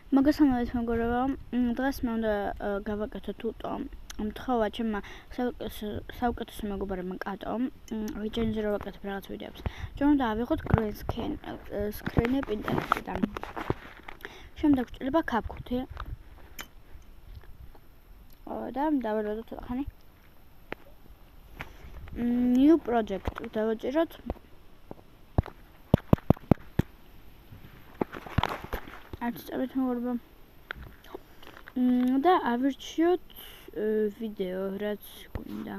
მოგესალმებით მეგობრებო, დღეს მე უნდა გავაკეთო თუტო მთხოვა ჩემმა საუკეთესო მეგობარმა კატომ, ვიჯენზე რომ ვაკეთებ რაღაც ვიდეოებს. ჩვენ უნდა ავიღოთ green screen-ი Pinterest-დან. შემდეგ ვჭირდება CapCut-ი. და დავეროდოთ ახანი. New project დავაჭიროთ. Აწწევთ მეგობრებო. და ავირჩიოთ ვიდეო, რაც გვინდა.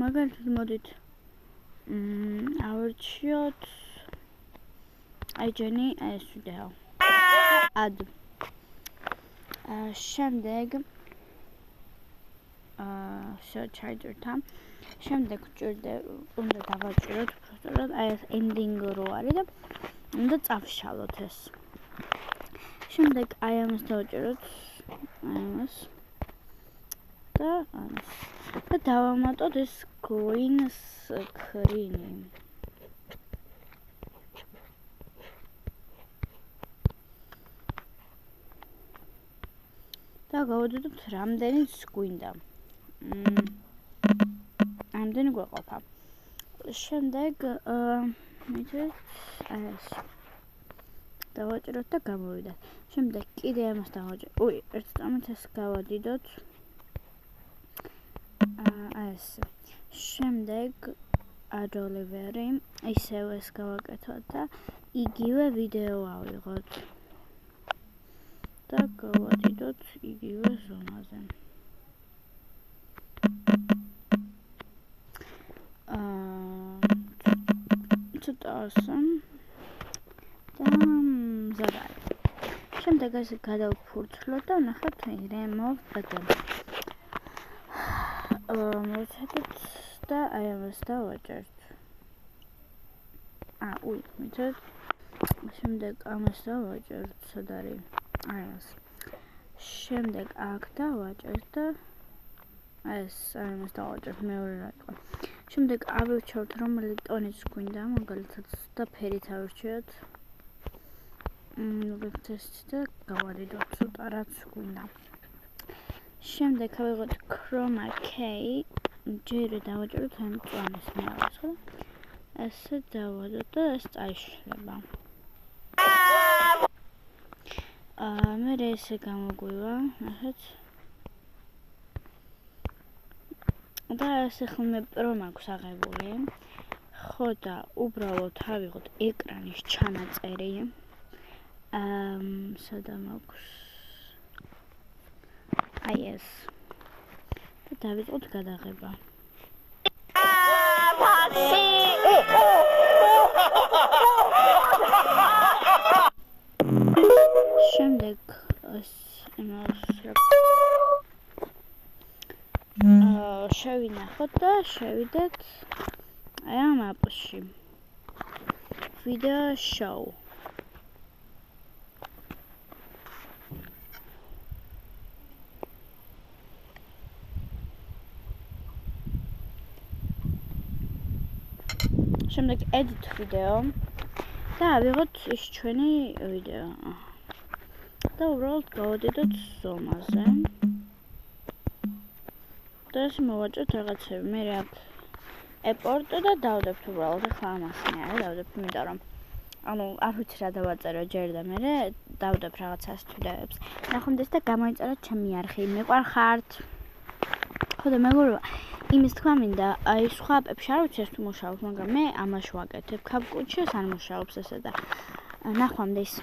მაგალითად მოდით ავირჩიოთ აიჯენი ეს ვიდეო. Add. შემდეგ search hider-თან. შემდეგ უნდა დავაჭიროთ უბრალოდ აი ეს ending რო არის და უნდა წავშალოთ ეს. შემდეგ აი ამას დავაჭიროთ ამას და დავამატოთ ეს green screen-ი. და გავადოთ რამდენიც გვინდა. ამდენი გვეყოფა. შემდეგ მითხრით ეს დავაჭიროთ და გამოვიდა. შემდეგ კიდე ამას დავაჭიროთ. ერთ წამით ეს გავადიდოთ. ეს. შემდეგ add Oliver-ი ისევ ეს გავაკეთოთ და იგივე ვიდეო ავიღოთ. და გავადიდოთ იგივე ზონაზე. ცოტა და მზადაა. შემდეგ ეს გადავფურცლოთ და ნახოთ remove button. მოვცადოთ და აი ამას დავაჭერთ. მითხრით. შემდეგ ამას დავაჭერთ, სად არის? აი ამას. შემდეგ აქ დავაჭერთ და ეს ამას დავაჭერთ მეორე რა იყო. შემდეგ ავირჩიოთ რომელი ტონიც გვინდა, მაგალითად და ფერით ავირჩიოთ. ვექცესით და გავადიდოთ ცოტა რაც გვინდა. შემდეგ ავიღოთ chroma key, ჯერ დავაჭეროთ ამ წვანეს მეავალს, ხო? ესე დავადოთ და ეს წაიშლება. მე ესე გამოგვივა, ნახეთ. და ესე ხოლმე პრო მაქვს აღებული. ხო და უბრალოდ ავიღოთ ეკრანის ჩანაწერი. სადა მაქვს? აი ეს. და დავიწყოთ გადაღება. შემდეგ შევინახოთ და შევიდეთ აი ამ აპში. Video show. შემდეგ edit video და ავიღოთ ის ჩვენი ვიდეო. და უბრალოდ გავადიდოთ ზომაზე. და ეს მოვაჭროთ რაღაცები. მე აქ eport და დავდებთ უბრალოდ ახლა ამას მე არა დავდებთ, იმიტომ რომ არ ვიცი რა დავაწერო ჯერ და მე დავდებ რაღაცას ვიდეოებს. ნახოთ და გამოიწეროთ ჩემი არხი. მეყვარხართ. ხო და მეგობრებო, იმის თქვა მინდა, აი სხვა აპებში არ ვიცი თუ მუშაობს, მაგრამ მე ამაში ვაკეთებ. CapCut-ში არ მუშაობს ესე და ნახვამდის.